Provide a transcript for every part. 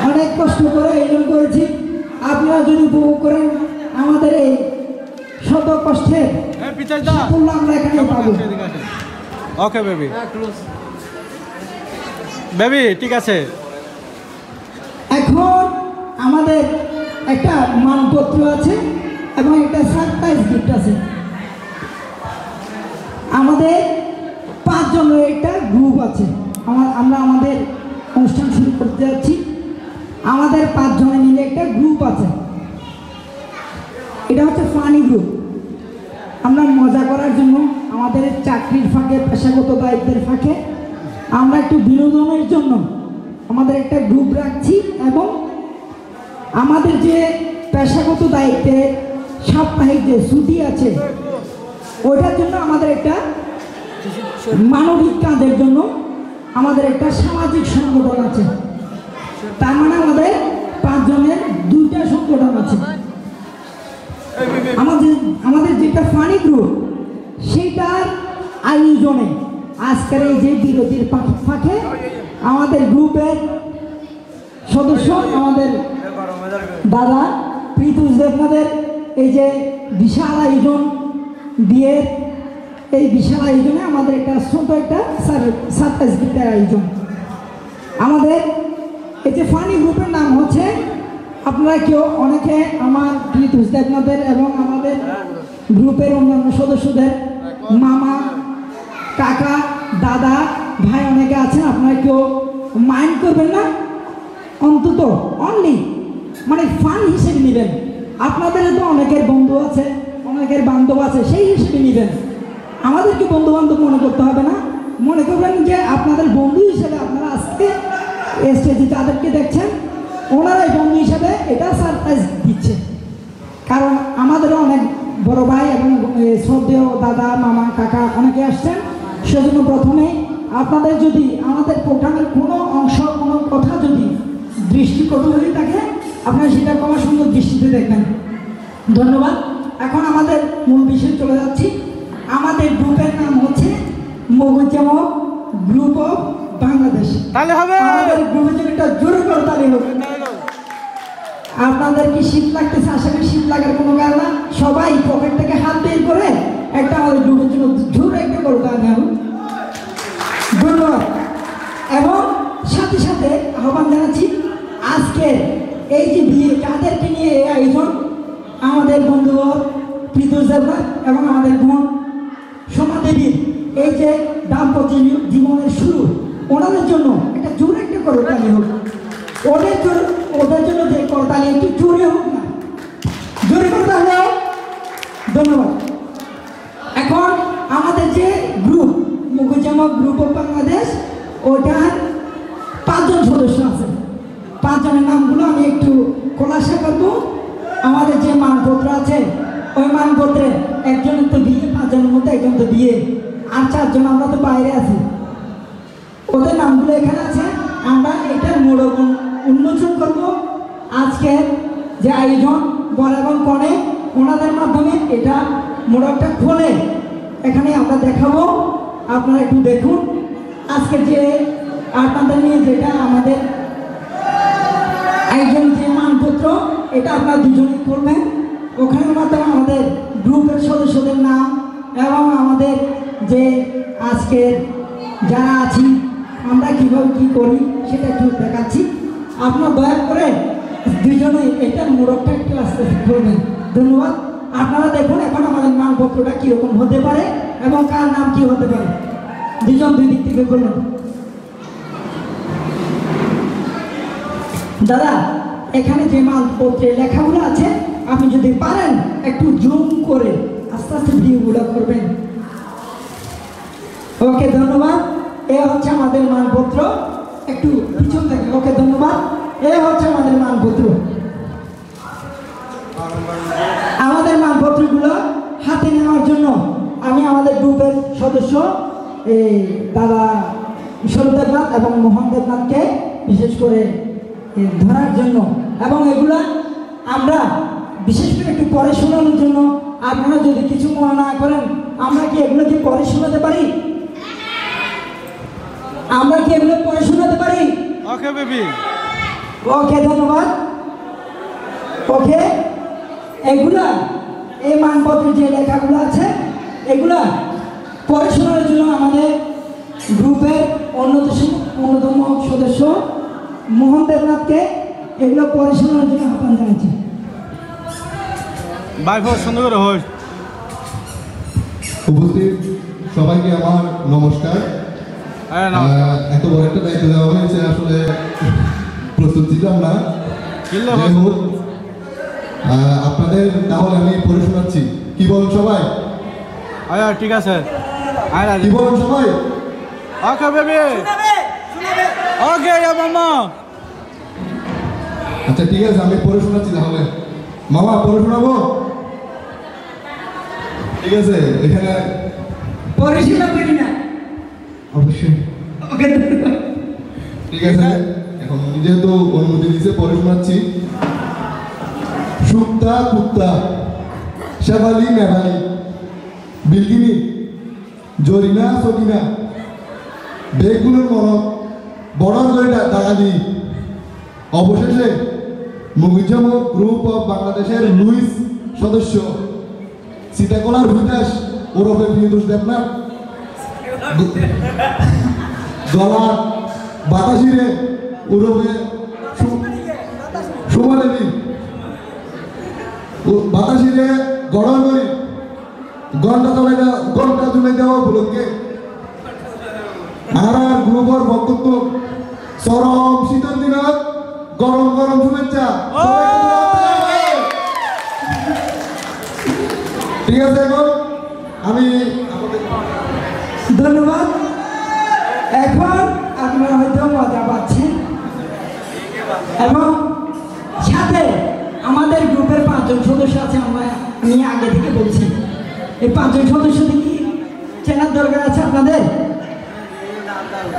অনেক কষ্ট করে আয়োজন করেছি। আপনারা যদি উপভোগ করেন আমাদের এই শত কষ্টের সাফল্য আমরা এখানে পাবো। ওকে বেবি, বেবি ঠিক আছে। এখন আমাদের একটা মানপত্র আছে এবং একটা সারপ্রাইজ গিফট আছে। আমাদের 5 জনের একটা গ্রুপ আছে। আমরা আমাদের অনুষ্ঠান শুরু করতে যাচ্ছি। আমাদের 5 জনে মিলে একটা গ্রুপ আছে। এটা হচ্ছে ফানি গ্রুপ। আমরা মজা করার জন্য আমাদের চাকরির ফাঁকে, পেশাগত দায়িত্বের ফাঁকে আমরা একটু বিনোদনের জন্য আমাদের একটা গ্রুপ রাখছি এবং আমাদের যে পেশাগত দায়িত্বে সাপ্তাহিক যে ছুটি আছে ওইটার জন্য আমাদের একটা মানবিক কাজের জন্য আমাদের একটা সামাজিক সংগঠন আছে। তার মানে আমাদের 5 জনের 2টা সংগঠন আছে। আমাদের যেটা ফানি গ্রুপ সেইটার আয়োজনে আজকের এই যে বিরতির ফাঁকে আমাদের গ্রুপের সদস্য আমাদের দাদা প্রীতুষ দেবনাথের এই যে বিশাল আয়োজন, বিয়ের এই বিশাল আয়োজনে আমাদের একটা ছোট একটা সারপ্রাইজ গিফটের আয়োজন। আমাদের এই যে ফানি গ্রুপের নাম হচ্ছে, আপনারা কেউ অনেকে আমার প্রীতুষ দেবনাথের এবং আমাদের গ্রুপের অন্যান্য সদস্যদের মামা, কাকা, দাদা, ভাই অনেকে আছেন। আপনারা কেউ মাইন্ড করবেন না, অন্তত অনলি মানে ফান হিসেবে নেবেন। আপনাদের তো অনেকের বন্ধু আছে, অনেকের বান্ধব আছে, সেই হিসেবে নেবেন। আমাদেরকে বন্ধু বান্ধব মনে করতে হবে না। মনে করবেন যে আপনাদের বন্ধু হিসেবে আপনারা আজকে স্টেজে যাদেরকে দেখছেন ওনারাই বন্ধু হিসেবে এটা সারপ্রাইজ দিচ্ছে। কারণ আমাদেরও অনেক বড় ভাই এবং শ্রদ্ধেয় দাদা, মামা, কাকা অনেকে আসছেন। সেজন্য প্রথমে আপনাদের যদি আমাদের প্রোগ্রামের কোনো অংশ, কোনো কথা যদি দৃষ্টিকটু হয়ে থাকে আপনারা সেটা কমার সুন্দর দৃষ্টিতে দেখবেন। ধন্যবাদ। এখন আমাদের মূল বিষয়ে চলে যাচ্ছি। আমাদের গ্রুপের নাম হচ্ছে মগুচমক গ্রুপ অফ বাংলাদেশ। তাহলে হবে আমাদের গ্রুপের জন্য একটা জোরে করে তালি হবে। আপনাদের কি শীত লাগতেছে? আশা করি শীত লাগার কোনো কারণ না। সবাই পকেট থেকে হাত বের করে একটা আমাদের গ্রুপের জন্য জোরে একটা করে তালি হবে। ধন্যবাদ। এবং সাথে সাথে আহ্বান জানাচ্ছি আজকে এই যে বিয়ে যাদেরকে নিয়ে এই আয়োজন, আমাদের বন্ধু প্রীতুষ দেবনাথ এবং আমাদের বোন সোমা দেবীর এই যে দাম্পত্য জীবনের শুরু, ওনাদের জন্য একটা জোরে একটা করতালি হোক। ওদের জন্য যে করতালি একটু জোরে হোক না, জোরে করতালি হোক। ধন্যবাদ। এখন আমাদের যে গ্রুপ মগুচমক গ্রুপ অফ বাংলাদেশ, ওটার 5 জন সদস্য আছে। 5 জনের নামগুলো আমি একটু খোলাসা করব। আমাদের যে মানপত্র আছে ওই মানপত্রে একজনের তো বিয়ে, 5 জনের মধ্যে একজন তো বিয়ে, আর 4 জন আমরা তো বাইরে আছি। ওদের নামগুলো এখানে আছে। আমরা এটার মোড়ক উন্মোচন করব। আজকের যে আয়োজন বর এবং কনে ওনাদের মাধ্যমে এটা মোড়কটা খোলে এখানে আমরা দেখাবো। আপনারা একটু দেখুন। আজকে যে আপনাদের নিয়ে যেটা আমাদের একজন যে মানপত্র, এটা আপনারা দুজনেই করবেন। ওখানের মাধ্যমে আমাদের গ্রুপের সদস্যদের নাম এবং আমাদের যে আজকের যারা আছি আমরা কীভাবে কী করি সেটা একটু দেখাচ্ছি। আপনারা দয়া করে দুজনেই এটার মোড়কটা একটু আস্তে আস্তে করবেন। ধন্যবাদ। আপনারা দেখুন এখন আমাদের মানপত্রটা কীরকম হতে পারে এবং কার নাম কী হতে পারে। দুজন দুই দিক থেকে বলুন। দাদা, এখানে যে মানপত্রের লেখাগুলো আছে আপনি যদি পারেন একটু জুম করে আস্তে আস্তে ভিডিওগুলো করবেন। ওকে, ধন্যবাদ। এ হচ্ছে আমাদের মানপত্র। একটু পিছন থেকে। ওকে, ধন্যবাদ। এ হচ্ছে আমাদের মানপত্র। আমাদের মানপত্রগুলো হাতে নেওয়ার জন্য আমি আমাদের গ্রুপের সদস্য এই দাদা ঈশ্বর দেবনাথ এবং মোহন দেবনাথকে বিশেষ করে ধরার জন্য, এবং এগুলা আমরা বিশেষ করে একটু পরে শোনানোর জন্য, আপনারা যদি কিছু মনে না করেন আমরা কি এগুলো কি পরে শোনাতে পারি? আমরা কি এগুলো পরে শোনাতে পারি? Okay baby. ওকে, ধন্যবাদ। ওকে, এগুলা এই মানপত্রের যে লেখাগুলো আছে এগুলা পড়াশোনার জন্য আমাদের গ্রুপের অন্যতম সদস্য মোহন দেবনাথকে এগুলো পড়াশোনার জন্য আহ্বান জানাচ্ছি। সুন্দর করে হোস। উপস্থিত সবাইকে আমার নমস্কার। এত বড় একটা দায়িত্ব দেওয়া হয়েছে, আসলে প্রস্তুত ছিলাম না। যাই হোক, আপনাদের তাহলে আমি পড়ে শোনাচ্ছি। কি বলেন সবাই? ঠিক আছে, কি বলেন সবাই? ওকে বেবি, ওকে মামা। আচ্ছা ঠিক আছে, আমি পড়ে শোনাচ্ছি তাহলে। মামা পড়ে শোনাবো? ঠিক আছে, এখানে পড়ে শোনাবি না? অবশ্যই। ওকে, ঠিক আছে, এখন যেহেতু অনুমতি দিয়েছে পড়ে শোনাচ্ছি। সুক্তা কুত্তা, শেফালি মেঘালি, বিলকিনি, জরিনা সকিনা, বেগুনের মরক, বড় করে দাগাদি, অবশেষে মুগিজামুক গ্রুপ অফ বাংলাদেশের লুইস সদস্য সীতাকলার ভূতাস ওরফে প্রিয়তোষ দেবনাথ, গলার বাতাসিরে ওরফে সুমা দেবী, বাতাসিরে গড়ন করি ঘন্টা তুলে দেওয়া উপলক্ষে আর গ্রুপের বক্তব্য চরম শীতল দিনত গরম গরম শুভেচ্ছা। ঠিক আছে, এখন আমি ধন্যবাদ। এখন আপনারা হয়তো মজা পাচ্ছেন এবং সাথে আমাদের গ্রুপের 5 জন সদস্য আছে। আমি আগে থেকে বলছি, এই 5 জন সদস্য কি চেনার দরকার আছে? আপনাদের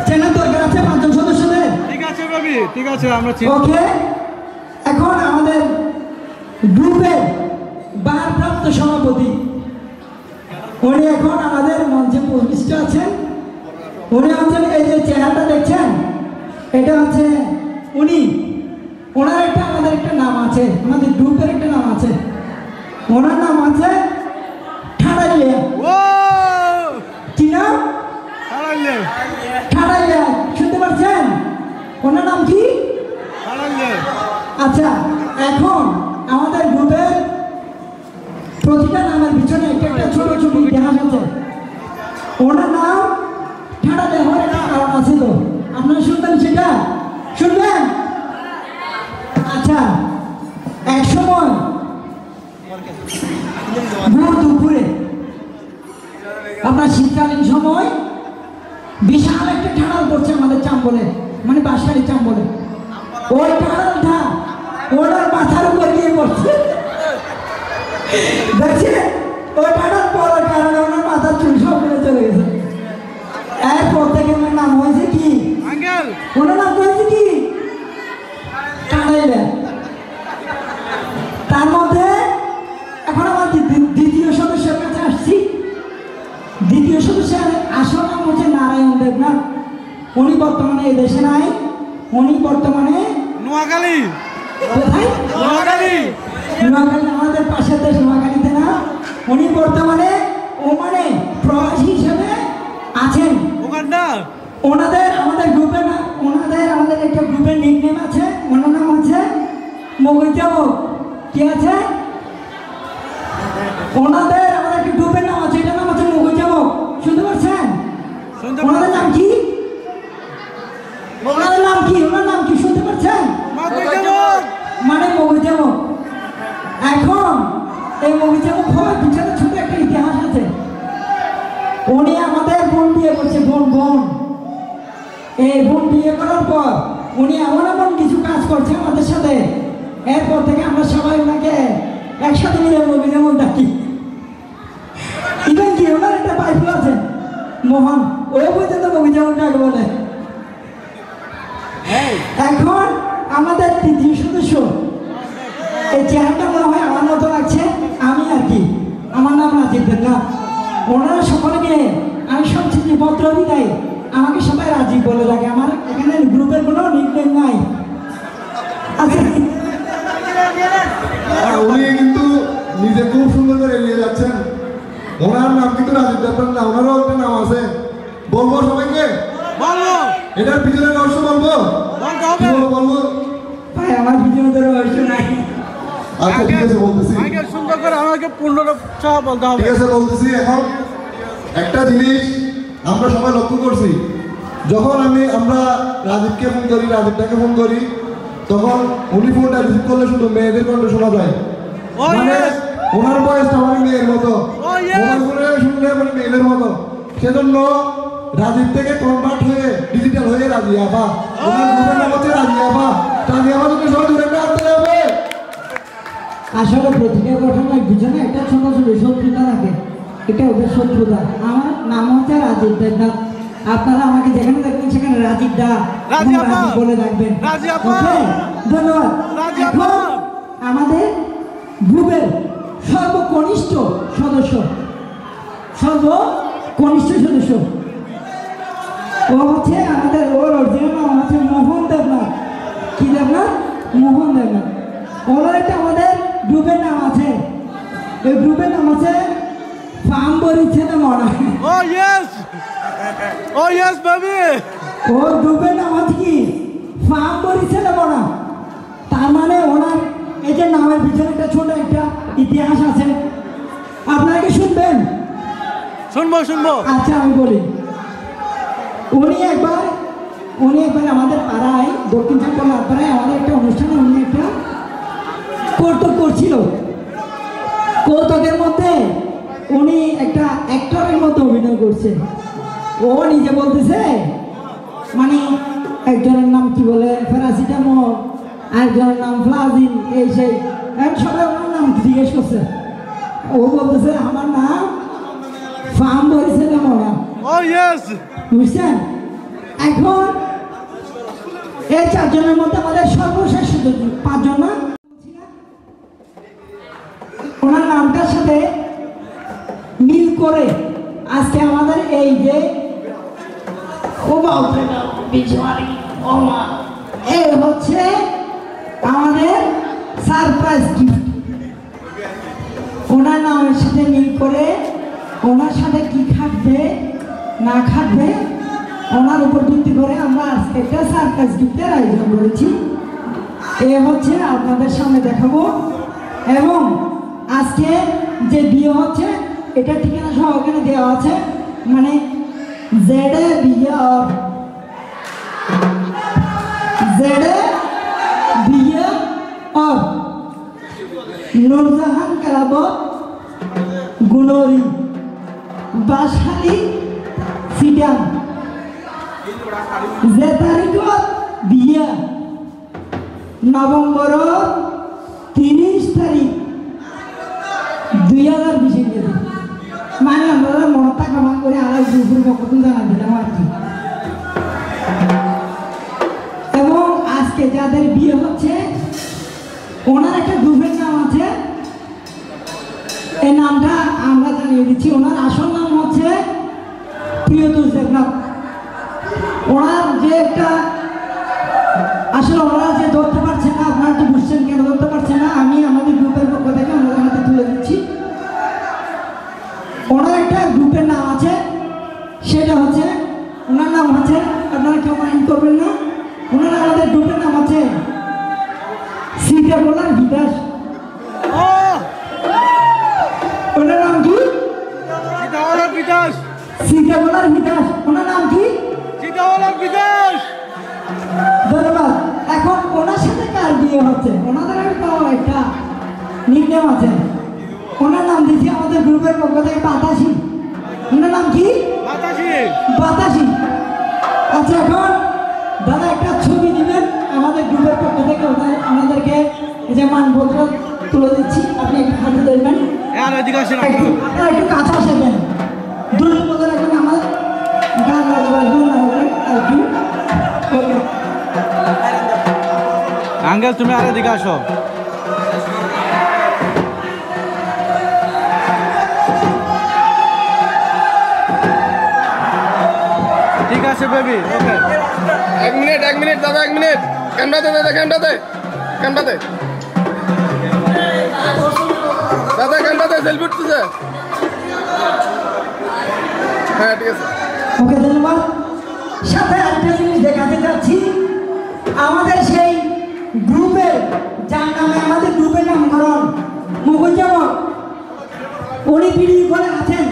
চেনার দরকার আছে 5 জন সদস্যদের? ঠিক আছে বেবি, ঠিক আছে, আমরা ওকে, এখন আমাদের গ্রুপের ভারপ্রাপ্ত সভাপতি উনি এখন আমাদের মঞ্চে উপবিষ্ট আছেন। উনি হচ্ছেন, এই যে চেহারাটা দেখছেন, এটা হচ্ছে উনি। ওনার আমাদের একটা নাম আছে, আমাদের গ্রুপের একটা নাম আছে। ওনার নাম আছে ঠাড়াইয়া। কি নাম? ঠাড়াইয়া। শুনতে পাচ্ছেন? ওনার নাম কি? আচ্ছা, এখন আমাদের গ্রুপের প্রতিটা নামের পিছনে একটা ছোট ছোট ইতিহাস আছে। ওনার নাম ঠাড়া দেওয়ার একটা কারণ আছে, তো আপনারা শুনবেন? সেটা শুনবেন? আচ্ছা, এক সময় ভোর দুপুরে আপনার শীতকালীন সময় বিশাল একটা ঠাড়াল পড়ছে আমাদের চাম্বলে, মানে বাঁশখালী চাম্বলে। ওই ঠাড়ালটা ওনার মাথার উপর গিয়ে পড়ছে, দেখছে? ওই ঠাড়াল পড়ার কারণে ওনার মাথার চুল সব ফেলে চলে গেছে। এরপর থেকে ওনার নাম হয়েছে কি? ওনার নাম হয়েছে কি? ঠাড়াইলা। তার মধ্যে এখন আমার দ্বিতীয় সদস্যের কাছে আসছি। দ্বিতীয় সদস্যের আসল নাম হচ্ছে নারায়ণ দেবনাথ। উনি বর্তমানে এই দেশে নাই, উনি বর্তমানে নোয়াখালী। কোথায়? নোয়াখালী। নোয়াখালী, আমাদের পাশের দেশ নোয়াখালীতে না। উনি বর্তমানে ওমানে প্রবাসী হিসেবে আছেন। আমাদের গ্রুপের না, আমাদের একটা গ্রুপের নিকনেম আছে, ওনার নাম আছে মগৈজামক। কি আছে? আমাদের একটা গ্রুপের নাম আছে, এটার নাম আছে মগৈজামক। শুনতে পাচ্ছেন? ওনাদের নাম কি? ওনার নাম কি শুনতে পাচ্ছেন? মানে মগৈজামক। এখন এই মগৈজামক হওয়ার পিছনে ছোট একটা ইতিহাস আছে। উনি আমাদের বোন বিয়ে করছে, বোন। এই বোন বিয়ে করার পর উনি এমন কিছু কাজ করছে আমাদের সাথে, এরপর থেকে আমরা সবাই ওনাকে একসাথে মিলে মগৈজামক ডাকি। ইভেন কি ওনার একটা পাইপ আছে মোহন, ও পর্যন্ত মগৈজামক ডাকে বলে। এখন আমাদের তৃতীয় সদস্য, এই চেহারাটা মনে হয় আমার মতো লাগছে, আমি আর কি, আমার নাম রাজীব দেবনাথ। ওনারা সকলে মিলে আমি সব চিঠিপত্র দিই, আমাকে সবাই রাজীব বলে লাগে। আমার এখানে গ্রুপের কোনো নিকনেম নাই। আচ্ছা উনি কিন্তু নিজে খুব সুন্দর করে এগিয়ে যাচ্ছেন। ওনার নাম কিন্তু রাজীব দেবনাথ না, ওনারও একটা নাম আছে। বলবো সবাইকে, বলো এটার পিছনে রহস্য বলবো, বলতে কি হবে। বলবো? ভাই আমার ভিডিওতে রহস্য নাই। আচ্ছা ঠিক আছে বলতেছি, আগে সুন্দর করে আমাকে পূর্ণ সহ বলতে হবে। ঠিক আছে বলতেছি। এখন একটা জিনিস আমরা সবাই লক্ষ্য করছি, যখন আমরা রাজীবকে ফোন করি, রাজীবটাকে ফোন করি, তখন উনি ফোনটা রিসিভ করলে শুধু মেয়েদের কণ্ঠ শোনা যায়। Oh, মানে yes! ওনার বয়সটা মানে মেয়ের মতো, Oh, yes! মোবাইল ফোনে শুনলে মানে মেয়েদের মতো। সেজন্য রাজীব থেকে কনভার্ট হয়ে ডিজিটাল হয়ে রাজিয়া আপা, ওনার গ্রুপের নাম হচ্ছে রাজিয়া আপা। রাজিয়া আপা যদি সবাই দূরে একটা আসতে হবে। আসলে প্রতিটা ঘটনার পিছনে একটা ছোট ছোট শত্রুতা থাকে, এটা ওদের শত্রুতা। আমার নাম হচ্ছে রাজীব দেবনাথ, আপনারা আমাকে যেখানে দেখবেন সেখানে রাজীব দা রাজি আপা! রাজীব বলে রাখবেন। রাজি আপা! Okay? ধন্যবাদ। রাজি আপা! এখন আমাদের গ্রুপের সর্বকনিষ্ঠ সদস্য ও হচ্ছে আমাদের, ওর অরিজিনাল নাম হচ্ছে মোহন দেবনাথ। কি দেবনাথ? মোহন দেবনাথ। ওনার একটা আমাদের গ্রুপের নাম আছে, এই গ্রুপের নাম আছে ফার্ম বরিচ্ছে না মরা। Oh, yes! Oh, yes, baby! ওর গ্রুপের নাম আছে কি ফার্ম বরিচ্ছে না মরা। তার মানে ওনার এই যে নামের পিছনে একটা ছোট একটা ইতিহাস আছে, আপনারা কি শুনবেন? শুনবো শুনবো। আচ্ছা আমি বলি, উনি একবার আমাদের পাড়ায়, দক্ষিণ চম্পালার পাড়ায় আমাদের একটা অনুষ্ঠানে উনি একটা কৌতুক করছিল। কৌতুকের মধ্যে উনি একটা অ্যাক্টরের মধ্যে অভিনয় করছে। ও নিজে বলতেছে, মানে একজনের নাম কি বলে প্যারাসিটামল, আরেকজনের নাম ফ্লাজিল, এই সেই, এখন সবাই ওনার নাম জিজ্ঞেস করছে। ও বলতেছে আমার নাম ফার্ম বলছে না মরা। Oh, yes! বুঝছেন? এখন এই চারজনের মধ্যে আমাদের সর্বশেষ সদস্য, পাঁচজন না, ওনার নামটার সাথে মিল করে আজকে আমাদের এই যে এই হচ্ছে আমাদের সারপ্রাইজ গিফট। ওনার নামের সাথে মিল করে ওনার সাথে কি খাটবে না খাটবে ওনার উপর ভিত্তি করে আমরা আজকে একটা সারপ্রাইজ গিফটের আয়োজন করেছি। এ হচ্ছে আপনাদের সামনে দেখাবো, এবং আজকে যে বিয়ে হচ্ছে এটা ঠিকানা সহ ওখানে দেওয়া আছে, মানে জেডে বিয়ে অর নুরজাহান ক্লাব গুনরি বাসখালী সিডান, যে তারিখত বিয়া নভেম্বর 30 তারিখ 2020, মানে আমরা মনটা কামা করে আর গ্রুপের পক্ষ জানা দিলাম আর কি। এবং আজকে যাদের বিয়ে হচ্ছে ওনার একটা গ্রুপের নাম আছে, এই নামটা আমরা জানিয়ে দিচ্ছি। ওনার আসল নাম হচ্ছে প্রিয়তোষ দেবনাথ। ওনার যে একটা আসলে ওনারা যে ধরতে পারছে না, আপনারা তো বুঝছেন কেন ধরতে পারছে না, আমি আমাদের গ্রুপের পক্ষ থেকে আমাদের হাতে তুলে দিচ্ছি। ওনার একটা গ্রুপের নাম আছে, সেটা হচ্ছে, ওনার নাম হচ্ছে, আপনারা কেউ মাইন্ড করবেন না, ওনার আমাদের গ্রুপের নাম আছে সিটা বলার বিকাশ। Oh! ওনার নাম কি? চিতাওয়ালার বিকাশ! সিটা বলার বিকাশ। ওনার নাম কি? চিতাওয়ালার বিকাশ! ধন্যবাদ। এখন ওনার সাথে কার বিয়ে হচ্ছে, ওনাদের একটা নিকনেম আছে, ওনার নাম দিয়েছি আমাদের গ্রুপের পক্ষ থেকে বাতাসি। ওনার নাম কি? বাতাসি! বাতাসি। আচ্ছা এখন দাদা একটা ছবি দিবেন আমাদের গ্রুপের পক্ষ থেকে, আমাদেরকে এই যে মানপত্র তুলে দিচ্ছি, আপনি একটু হাতে ধরবেন, আর এদিকে আসেন আপনারা একটু কাছে আসবেন, দুর্নীতি বলে রাখবেন, আমার গান লাগাবেন আর কি। আঙ্কেল তুমি আর এদিকে আসো। ঠিক আছে বেবি, ওকে। এক মিনিট দাদা, এক মিনিট ক্যামেরাতে দাদা, ক্যামেরাতে ক্যামেরাতে দাদা ক্যামেরাতে সেলফি উঠতেছে হ্যাঁ ঠিক আছে ওকে ধন্যবাদ সাথে একটা জিনিস দেখাতে যাচ্ছি আমাদের সেই গ্রুপের যার নামে আমাদের গ্রুপের নামকরণ মুখুজ্জামক উনি ভিডিও করে আছেন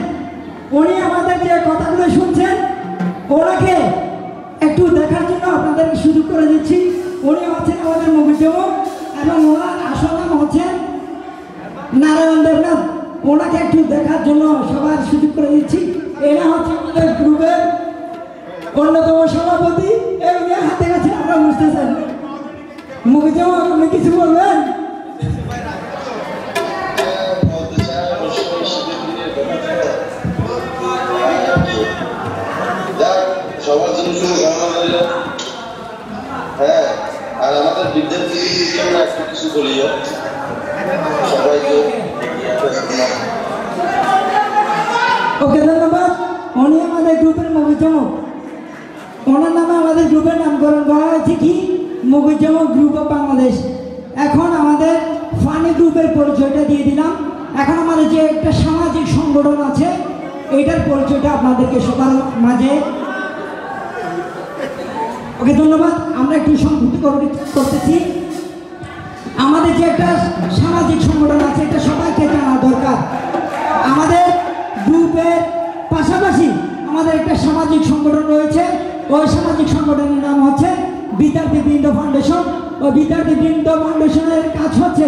উনি আমাদের যে কথাগুলো শুনছেন ওনাকে একটু দেখার জন্য আপনাদেরকে সুযোগ করে দিচ্ছি উনি হচ্ছেন আমাদের মুখুজ্জামক এবং ওনার আসল নাম হচ্ছেন নারায়ণ দেবনাথ ওনাকে একটু দেখার জন্য সবার সুযোগ করে দিচ্ছি এরা হচ্ছে আমাদের গ্রুপের অন্যতম সভাপতি এই হাতে কাছে আমরা বুঝতেছেন মুখুজ্জামক আপনি কিছু বলবেন সবার জন্য শুভকামনা। হ্যাঁ আর আমাদের বিদ্যার্থীদেরকে আমরা একটা কিছু বলিও সবাইকে ওকে ধন্যবাদ উনি আমাদের গ্রুপের মুখুজ্জামক ওনার নামে আমাদের গ্রুপের নামকরণ করা হয়েছে কি মুখুজ্জামক গ্রুপ অফ বাংলাদেশ এখন আমাদের ফানি গ্রুপের পরিচয়টা দিয়ে দিলাম এখন আমাদের যে একটা সামাজিক সংগঠন আছে এইটার পরিচয়টা আপনাদেরকে সবার মাঝে ওকে ধন্যবাদ আমরা একটু সংযুক্ত করতেছি আমাদের যে একটা সামাজিক সংগঠন আছে এটা সবাইকে জানা দরকার আমাদের গ্রুপের পাশাপাশি আমাদের একটা সামাজিক সংগঠন রয়েছে ওই সামাজিক সংগঠনের নাম হচ্ছে বিদ্যার্থীবৃন্দ ফাউন্ডেশন ও বিদ্যার্থীবৃন্দ ফাউন্ডেশনের কাজ হচ্ছে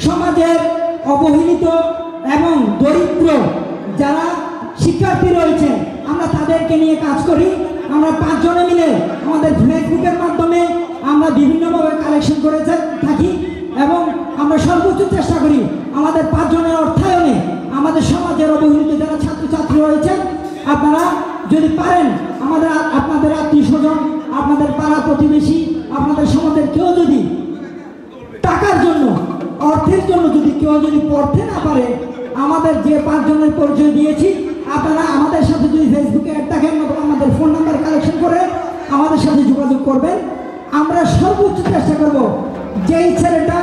সমাজের অবহেলিত এবং দরিদ্র যারা শিক্ষার্থী রয়েছে আমরা তাদেরকে নিয়ে কাজ করি আমরা 5 জনে মিলে আমাদের ফেসবুকের মাধ্যমে আমরা বিভিন্নভাবে কালেকশন করে থাকি এবং আমরা সর্বোচ্চ চেষ্টা করি আমাদের 5 জনের অর্থায়নে আমাদের সমাজের অবহেলিত যারা ছাত্রছাত্রী রয়েছেন আপনারা যদি পারেন আপনাদের আত্মীয় স্বজন আপনাদের পাড়া প্রতিবেশী আপনাদের সমাজের কেউ যদি টাকার জন্য অর্থের জন্য যদি কেউ যদি পড়তে না পারে আমাদের যে 5 জনের পরিচয় দিয়েছি আপনারা আমাদের সাথে যদি ফেসবুকে অ্যাড থাকেন অথবা আমাদের ফোন নাম্বার কালেকশন করে আমাদের সাথে যোগাযোগ করবেন আমরা সর্বোচ্চ চেষ্টা করব যেই ছেলেটা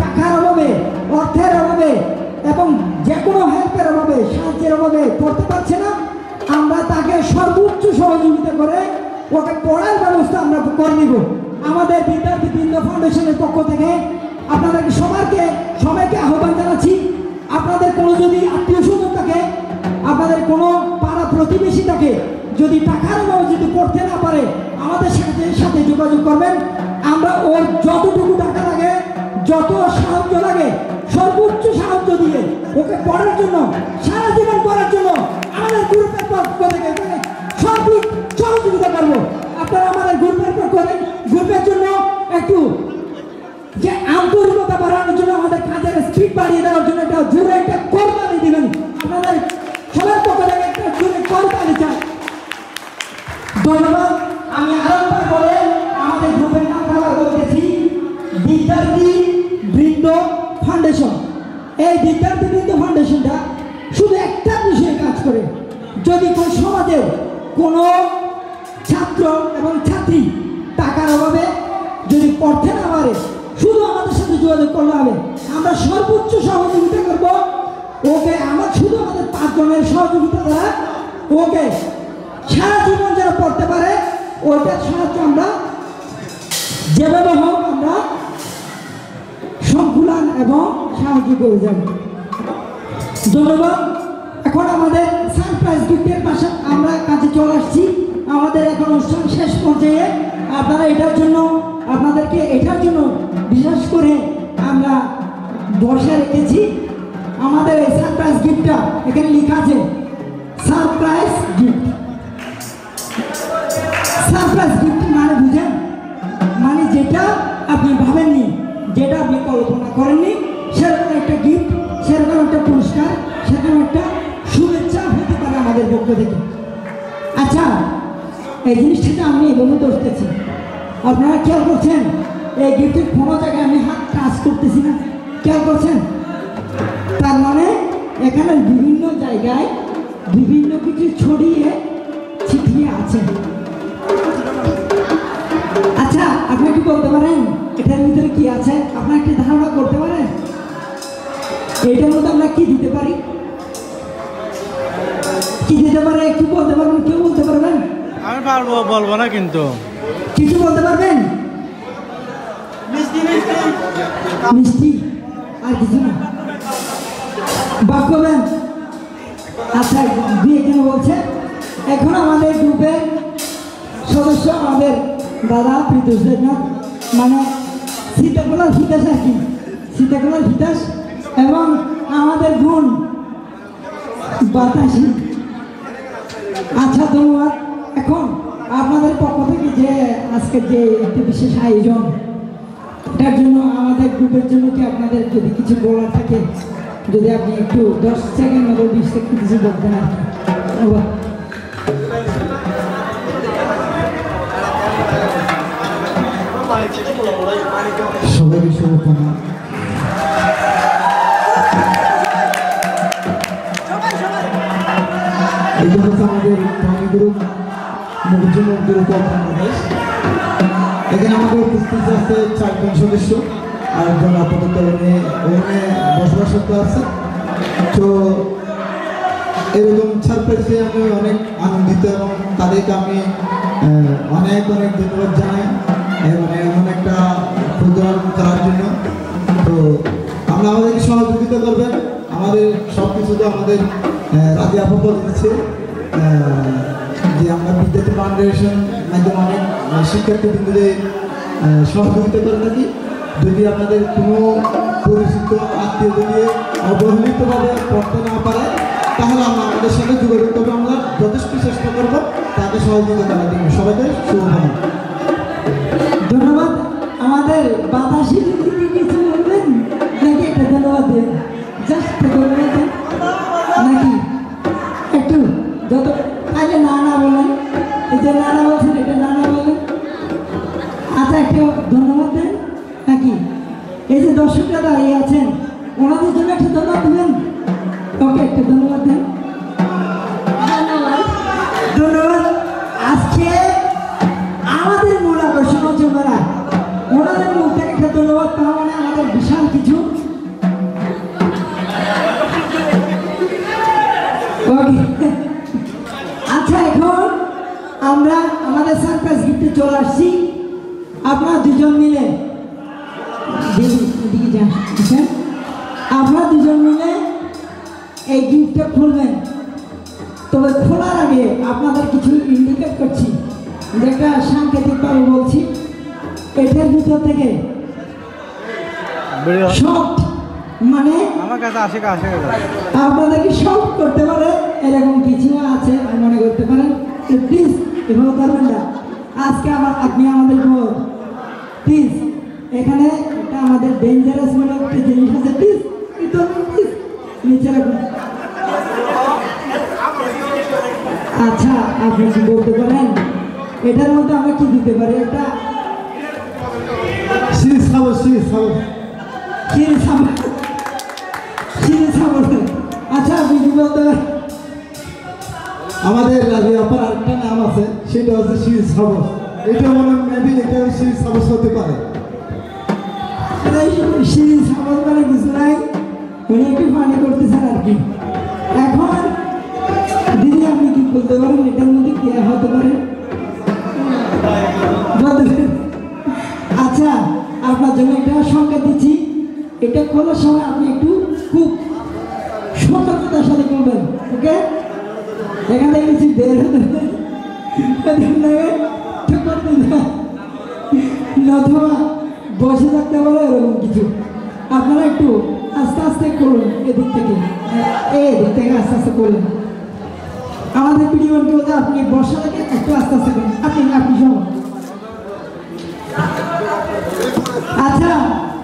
টাকার অভাবে অর্থের অভাবে এবং যে কোনো হেল্পের অভাবে সাহায্যের অভাবে পড়তে পারছে না আমরা তাকে সর্বোচ্চ সহযোগিতা করে ওকে পড়ার ব্যবস্থা আমরা করে নিব আমাদের বিদ্যার্থীবৃন্দ ফাউন্ডেশনের পক্ষ থেকে আপনাদেরকে সবাইকে আহ্বান জানাচ্ছি আপনাদের কোনো যদি আত্মীয় স্বজন থাকে আপনাদের কোনো পাড়া প্রতিবেশী থাকে যদি টাকার অভাবে যদি পড়তে না পারে আমাদের সাথে যোগাযোগ করবেন আমরা ওর যতটুকু টাকা লাগে যত সাহায্য লাগে সর্বোচ্চ সাহায্য দিয়ে ওকে পড়ার জন্য সারা জীবন পড়ার জন্য আমাদের গ্রুপের পক্ষ থেকে সর্বিক সহযোগিতা করবো আপনারা আমাদের গ্রুপের জন্য একটু যে আন্তরিকতা বাড়ানোর জন্য আমাদের কাজের স্পিড বাড়িয়ে দেওয়ার জন্য একটা জোরে একটা করতালি দিবেন আপনাদের সবার পক্ষ থেকে একটা জোরে করতালি চাই ধন্যবাদ আমি আরেকবার বলে আমাদের গ্রুপের নাম বলতেছি বিদ্যার্থীবৃন্দ ফাউন্ডেশন এই বিদ্যার্থীবৃন্দ ফাউন্ডেশনটা শুধু একটা বিষয়ে কাজ করে যদি কোন সমাজের কোনো ছাত্র এবং ছাত্রী টাকার অভাবে যদি পড়তে না পারে শুধু আমাদের সাথে যোগাযোগ করলে হবে আমরা সর্বোচ্চ সহযোগিতা করব ওকে শুধু আমাদের 5 জনের সহযোগিতা দ্বারা ওকে সারা জীবন যেন পড়তে পারে ওইটার সাহায্য আমরা যেভাবে হোক আমরা সংকুলান এবং সাহায্য করে যাব ধন্যবাদ এখন আমাদের সারপ্রাইজ গিফটের পাশে আমরা কাছে চলে আসছি আমাদের এখন অনুষ্ঠান শেষ পর্যায়ে আপনারা এটার জন্য বিশেষ করে আমরা বসে রেখেছি আমাদের এই সারপ্রাইজ গিফটটা এখানে লেখা আছে সারপ্রাইজ গিফট মানে বুঝেন মানে যেটা আপনি ভাবেননি যেটা আপনি কল্পনা করেননি সেরকম একটা গিফট সেরকম একটা পুরস্কার সেরকম একটা শুভেচ্ছা হতে পারে আমাদের পক্ষ থেকে আচ্ছা এই জিনিসটাকে আমি এভাবে ধরতেছি আপনারা খেয়াল করছেন এই গিফটের কোনো জায়গায় আমি হাত কাজ করতেছি না খেয়াল করছেন তার মানে এখানে বিভিন্ন জায়গায় বিভিন্ন কিছু ছড়িয়ে ছিটিয়ে আছে আচ্ছা আপনি কি বলতে পারেন এটার ভিতরে কি আছে আপনার একটি ধারণা করতে পারেন? এটার মধ্যে আমরা কি দিতে পারি? কি দিতে পারে একটু বলতে পারবেন? কেউ বলতে পারবেন? আমি পারবো, বলবো না কিন্তু। কিছু বলতে পারবেন? মিষ্টি আর কিছু না, বাক্যবেন। আচ্ছা, দুই একজন বলছে। এখন আমাদের গ্রুপের সদস্য আমাদের দাদা প্রীতোষ দেবনাথ, মানে সীতাকলার হিতাস আর কি, সীতাকলার হিতাস, এবং আমাদের গুণ বাতাসী। আচ্ছা, ধন্যবাদ। এখন আপনাদের পক্ষ থেকে যে আজকের যে একটি বিশেষ আয়োজন, এটার জন্য আমাদের গ্রুপের জন্য কি আপনাদের যদি কিছু বলার থাকে, যদি আপনি একটু 10 সেকেন্ড মতো 20 সেকেন্ড কিছু বলতেন আর কি। সবাইকে শুভকামনা। এটা হচ্ছে আমাদের group Mujibur group of Bangladesh. এখানে আমাদের উপস্থিত আছে 4 জন সদস্য আর একজন আপাতত ওখানে বসবাস করতে আছে। তো এরকম সারপ্রাইজে আমি অনেক আনন্দিত এবং তাদেরকে আমি অনেক অনেক ধন্যবাদ জানাই মানে এমন একটা প্রোগ্রাম করার জন্য। তো আমরা আমাদেরকে সহযোগিতা করবেন। আমাদের সব কিছু তো আমাদের রাজি আপাতত দিচ্ছে যে আমরা বিদ্যার্থী ফাউন্ডেশন মাধ্যমে অনেক শিক্ষার্থীবৃন্দদের সহযোগিতা করে থাকি। যদি আপনাদের কোনো পরিচিত আত্মীয় যদি অবহেলিতভাবে পড়তে না পারে, তাহলে আমরা আমাদের সাথে যোগাযোগ করবো। আমরা যথেষ্ট চেষ্টা করবো তাকে সহযোগিতা করার জন্য। সবাইকে শুভকামনা। ধন্যবাদ। আমাদের বাতাসী দিদি কিছু বলবেন নাকি? একটা ধন্যবাদ দেন, জাস্ট ধন্যবাদ দেন নাকি একটু, যত আগে না না বলেন, এই যে নানা বলছেন এটা নানা বলেন। আচ্ছা, একটা ধন্যবাদ দেন নাকি? এই যে দর্শকরা দাঁড়িয়ে আছেন ওনাদের জন্য একটা ধন্যবাদ দেবেন। ওকে, একটা ধন্যবাদ দেন। ধন্যবাদ। আজকে আমাদের মূল আকর্ষণ হচ্ছে ওনাদের মুখ থেকে একটা ধন্যবাদ পাওয়া মানে আমাদের বিশাল কিছু। আচ্ছা, এখন আমরা আমাদের সার্কাস গিফটে চলে আসছি। আপনারা দুজন মিলে আপনারা দুজন মিলে এই গিফটটা খুলবেন। তবে খোলার আগে আপনাদের কিছু ইন্ডিকেট করছি, যেটা সাংকেতিকভাবে বলছি। এটার ভিতর থেকে শর্ট, মানে আমার কাছে আসে আপনাদেরকে শর্ট করতে পারে এরকম কিছু আছে মনে করতে পারেন। প্লিজ এভাবে করবেন না। আজকে আপনি আমাদের প্লিজ, এখানে একটা আমাদের ডেঞ্জারাস মনে একটা জিনিস আছে। প্লিজ প্লিজ নিচে রাখুন। আচ্ছা, আপনি কি বলতে পারেন এটার মধ্যে আমরা কি দিতে পারি? একটা আচ্ছা, আপনি কি বলতে পারেন? আমাদের রাজি আপার আরেকটা নাম আছে, সেটা হচ্ছে সিরিজ হাবস। এটা মনে হয় মেবি এটা সিরিজ হাবস হতে পারে। সিরিজ হাবস মানে কিছু নাই, উনি একটু ফানি করতেছেন আর কি। এখন দিদি আপনি কি বলতে পারেন এটার মধ্যে কি হতে পারে? আচ্ছা, আপনার জন্য একটা সংকেত দিচ্ছি। এটা খোলার সময় আপনি একটু খুব সতর্কতার সাথে করবেন। ওকে, এখান থেকে কিছু বের হতে অথবা বসে থাকতে পারে এরকম কিছু। আপনারা একটু আস্তে আস্তে করুন, এদিক থেকে আস্তে আস্তে করুন। আমাদের ভিডিওকে বলতে আপনি বসা থেকে একটু আস্তে আস্তে করুন। আপনি সব। আচ্ছা,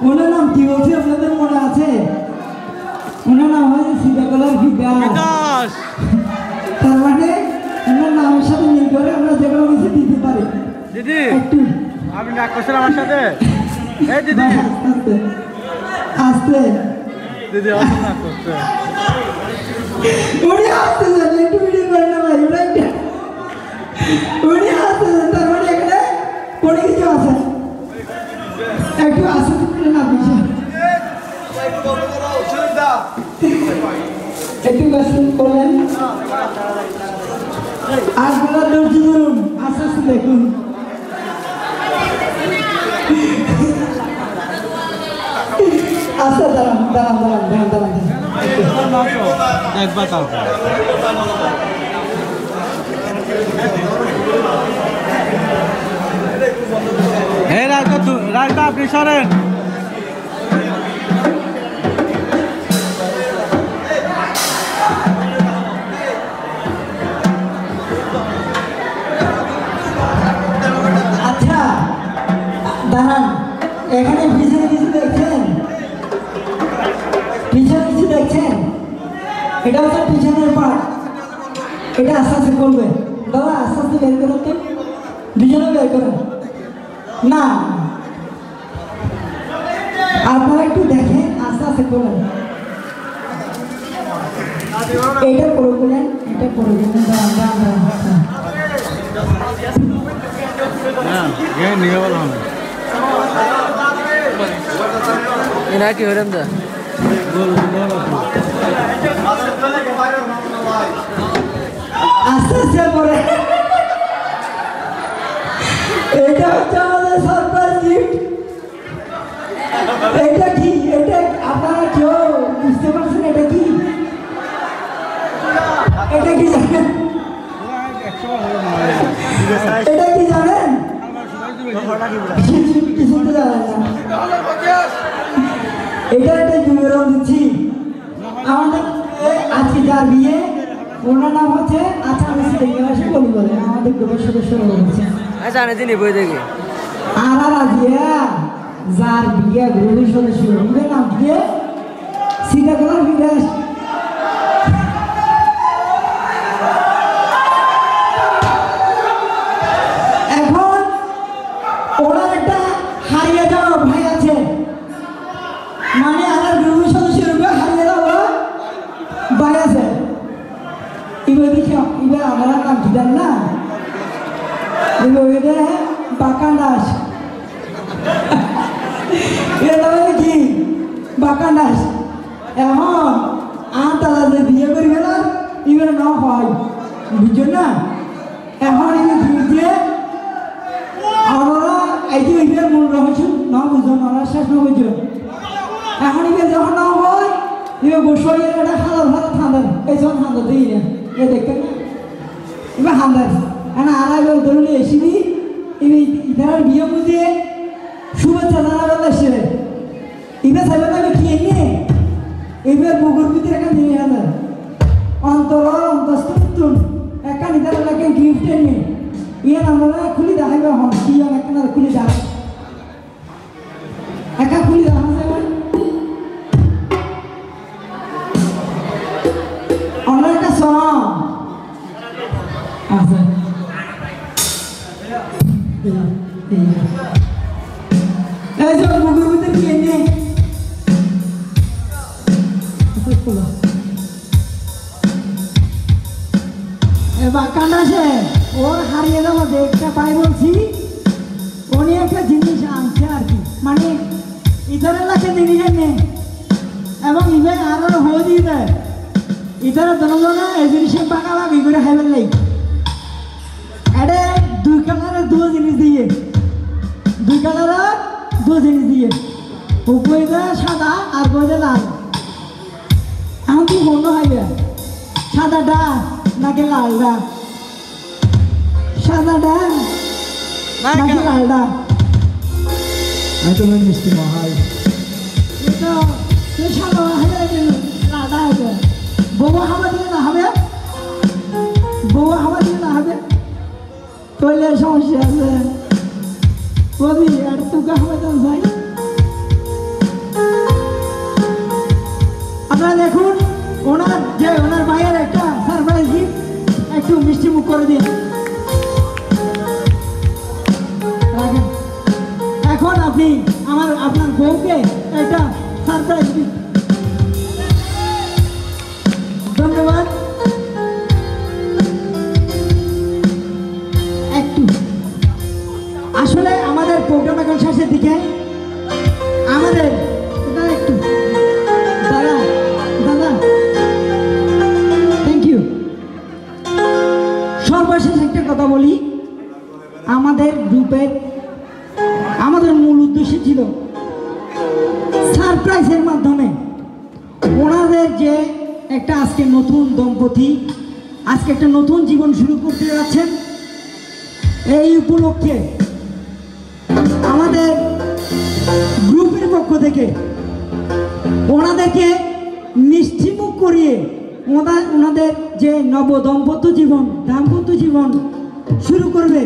ওনার নাম কি বলছে আপনাদের মনে আছে? ওনার নাম হয় সীতাকলার বিকাশ। তার মানে ওনার নামের সাথে মিল করে আমরা যে কোনো কিছু দিতে পারি। দিদি একটু আপনি রাগ করছেন আমার সাথে? এই দিদি আস্তে আস্তে দিদি আসুন না করছে। উনি আসতে যান, একটু ভিডিও করে না ভাই। উনি আসতে যান, তার মানে এখানে কোনো কিছু আছে। একটু আস্তে করে না বুঝে একটু আস্তে করলেন আপনারা ধৈর্য ধরুন আস্তে আস্তে দেখুন আস্তে দাঁড়ান দাঁড়ান দাঁড়ান দাঁড়ান দাঁড়ান একবার কালকে এই রাজটা আপনি সরেন আচ্ছা দাঁড়ান এখানে পিছনে কিছু দেখছেন পিছনে কিছু দেখছেন এটা হচ্ছে পিছনের পার্ট এটা আস্তে আস্তে করবে দাদা আস্তে আস্তে বের করো তো দুজনে বের করো না আপনারা একটু দেখেন আস্তে আস্তে করবেন এটা করে দিলেন এটা করে দিলেন দাঁড়ান দাঁড়ান দাঁড়ান হ্যাঁ নিয়ে বলো আমি এরা কি হইলাম দা আস্তে আস্তে করে এটা হচ্ছে আমাদের সারপ্রাইজ গিফট এটা কি এটা আপনারা কেউ বুঝতে পারছেন এটা কি এটা কি জানেন এটা কি জানেন কিছু তো জানেন না এটা একটা বিবরণ দিচ্ছি আমাদের আজকে যার বিয়ে ওনার নাম হচ্ছে আচ্ছা আমি সিলেক্ট বলি বলে আমাদের গ্রুপের সদস্যরা বলছে আচ্ছা আনে দিনি বই দেখি আর আজিয়া যার বিয়ে গ্রুপের সদস্য ওদের নাম দিয়ে সিধা করার বিদেশ এখন ওনার একটা হারিয়ে যাওয়া ভাই আছে মানে আমার গ্রুপের সদস্যের উপরে হারিয়ে যাওয়া ভাই আছে এবার দেখি এবার আমার নাম কি জান না এবার বাঁকান দাস এটা কি বাঁকান দাস এখন আর তারা যে বিয়ে করবে না এবার না হয় বুঝছেন না এখন এবার দিয়ে আমরা এই যে এবার মূল রহস্য না বুঝুন আমরা শেষ না বুঝুন এখন এবার যখন না হয় এবার বসে এটা খাবার ভালো ঠান্ডার এই যখন ঠান্ডা দিই না এ দেখতেন না এবার হান্দার এখন আর এবার ধরুন এসিবি এবার বিয়ে বুঝিয়ে শুভেচ্ছা জানাবেন এসে এবার সাইবেন আমি কি এনে এবার বগুর ভিতরে একটা নিয়ে আনার অন্তর অন্তস্থ একটা নিতে লাগে গিফট এনে ইয়ে আমরা খুলি দেখাইবে হন কি একটা খুলি দেখা একা খুলি দেখা যাবে অন্য একটা সং আছে এই যে বুকের ভিতরে কি এনে এবার কান্দাসে ওর হারিয়ে যাবো দেখতে পাই বলছি উনি একটা জিনিস আনছে আর কি মানে ইধার এলাকায় জিনিস এনে এবং ইভেন আরো হয়ে দিয়ে দেয় ইধার জনগণে এই জিনিসের বাঁকাবাকি করে খাইবেন নাই এটা দুই কালারের দু জিনিস দিয়ে দুই কালারের দু জিনিস দিয়ে উপরে সাদা আর বইতে লাল এখন কি বন্ধ হবে সাদাটা নাকি লালটা সাদাটা নাকি লালটা তোমার মিষ্টি মহাই এটা সাদা হবে লালটা হবে বউ হাওয়া দিলে না হবে বউ হাওয়া দিলে না হবে কইলে সমস্যা আছে বলি আর তোকে হবে তো ভাই আপনারা দেখুন ওনার ভাইয়ের একটা সারপ্রাইজ গিফট একটু মিষ্টি মুখ করে দিন এখন আপনি আপনার বউকে একটা সারপ্রাইজ গিফট ধন্যবাদ একটু আসলে আমাদের প্রোগ্রাম এখন শেষের দিকে গ্রুপের আমাদের মূল উদ্দেশ্য ছিল সারপ্রাইজের মাধ্যমে ওনাদের যে একটা আজকে নতুন দম্পতি আজকে একটা নতুন জীবন শুরু করতে যাচ্ছেন, এই উপলক্ষে আমাদের গ্রুপের পক্ষ থেকে ওনাদেরকে মিষ্টিমুখ করিয়ে ওনাদের যে দাম্পত্য জীবন শুরু করবে,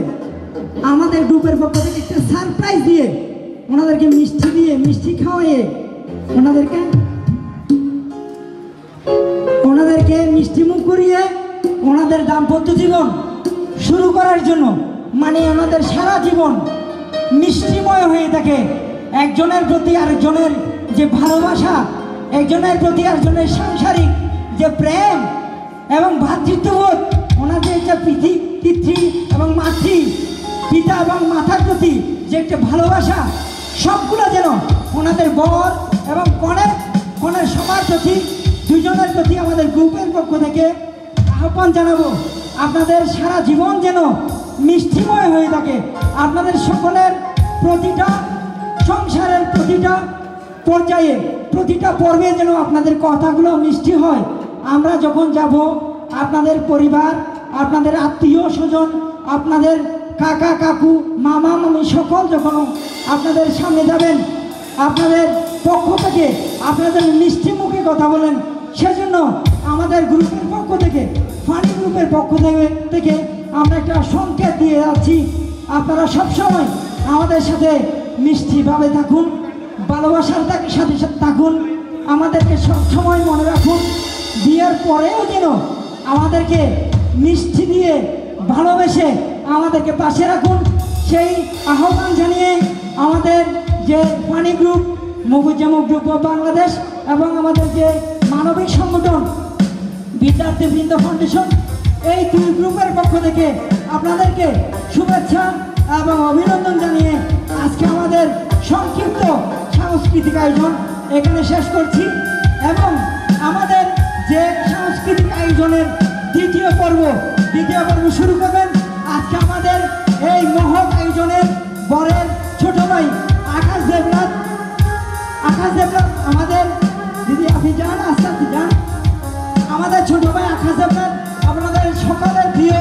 আমাদের গ্রুপের পক্ষ থেকে একটা সারপ্রাইজ দিয়ে ওনাদেরকে মিষ্টি খাওয়াইয়ে ওনাদেরকে মিষ্টিমুখ করিয়ে ওনাদের দাম্পত্য জীবন শুরু করার জন্য, মানে ওনাদের সারা জীবন মিষ্টিময় হয়ে থাকে। একজনের প্রতি আরেকজনের যে ভালোবাসা, একজনের প্রতি আরেকজনের সাংসারিক যে প্রেম এবং ভ্রাতৃত্ববোধ, ওনাদের যে পিতৃ এবং পিতা এবং মাতার প্রতি যে একটা ভালোবাসা, সবগুলো যেন ওনাদের বর এবং কনের সবার প্রতি, দুজনের প্রতি আমাদের গ্রুপের পক্ষ থেকে আহ্বান জানাবো, আপনাদের সারা জীবন যেন মিষ্টিময় হয়ে থাকে। আপনাদের সকলের প্রতিটা সংসারের প্রতিটা পর্যায়ে, প্রতিটা পর্বে যেন আপনাদের কথাগুলো মিষ্টি হয়। আমরা যখন যাব, আপনাদের পরিবার, আপনাদের আত্মীয় স্বজন, আপনাদের কাকা কাকু, মামা মামি সকল যখন আপনাদের সামনে যাবেন, আপনাদের পক্ষ থেকে আপনাদের মিষ্টি মুখে কথা বলেন। সেজন্য আমাদের গ্রুপের পক্ষ থেকে, ফানি গ্রুপের পক্ষ থেকে আমরা একটা সংকেত দিয়ে যাচ্ছি, আপনারা সবসময় আমাদের সাথে মিষ্টিভাবে থাকুন, ভালোবাসার সাথে থাকুন, আমাদেরকে সবসময় মনে রাখুন। বিয়ের পরেও যেন আমাদেরকে মিষ্টি দিয়ে ভালোবেসে আমাদেরকে পাশে রাখুন, সেই আহ্বান জানিয়ে আমাদের যে ফানি গ্রুপ, মুগুজ্জামুখ গ্রুপ অফ বাংলাদেশ এবং আমাদের যে মানবিক সংগঠন বিদ্যার্থীবৃন্দ ফাউন্ডেশন, এই দুই গ্রুপের পক্ষ থেকে আপনাদেরকে শুভেচ্ছা এবং অভিনন্দন জানিয়ে আজকে আমাদের সংক্ষিপ্ত সাংস্কৃতিক আয়োজন এখানে শেষ করছি। এবং আমাদের যে সাংস্কৃতিক আয়োজনের দ্বিতীয় পর্ব শুরু করবেন আজকে আমাদের এই মহৎ আয়োজনের বরের ছোট ভাই আকাশ দেবনাথ, আমাদের দিদি আপনি যান, আস্তে আস্তে যান, আমাদের ছোট ভাই আকাশ দেবনাথ, আপনাদের সকলের প্রিয়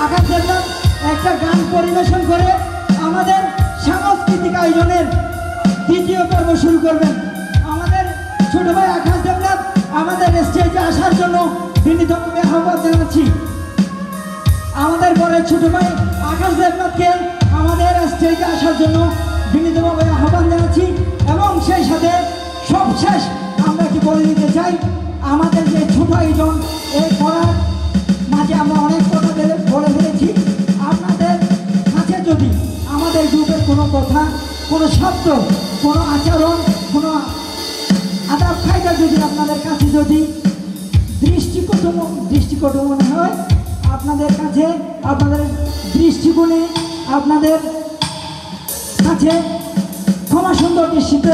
আকাশ দেবনাথ একটা গান পরিবেশন করে আমাদের সাংস্কৃতিক আয়োজনের দ্বিতীয় পর্ব শুরু করবেন। আমাদের ছোট ভাই আকাশ দেবনাথ আমাদের স্টেজে আসার জন্য বিনীতভাবে আহ্বান জানাচ্ছি। আমাদের বরের ছোট ভাই আকাশ দেবনাথকে আমাদের স্টেজে আসার জন্য বিনীতভাবে আহ্বান জানাচ্ছি। এবং সেই সাথে সবশেষ আমরা কি বলে দিতে চাই, আমাদের যে ছোট আয়োজন এই করার মাঝে আমরা অনেক কথা বলে ফেলেছি। আপনাদের কাছে যদি আমাদের গ্রুপের কোনো কথা, কোনো শব্দ, কোনো আচরণ, কোনো আদাব কায়দা যদি আপনাদের কাছে যদি দৃষ্টিকটু মনে হয়, আপনাদের কাছে আপনাদের দৃষ্টিকোণে আপনাদের কাছে ক্ষমা সুন্দর দৃষ্টিতে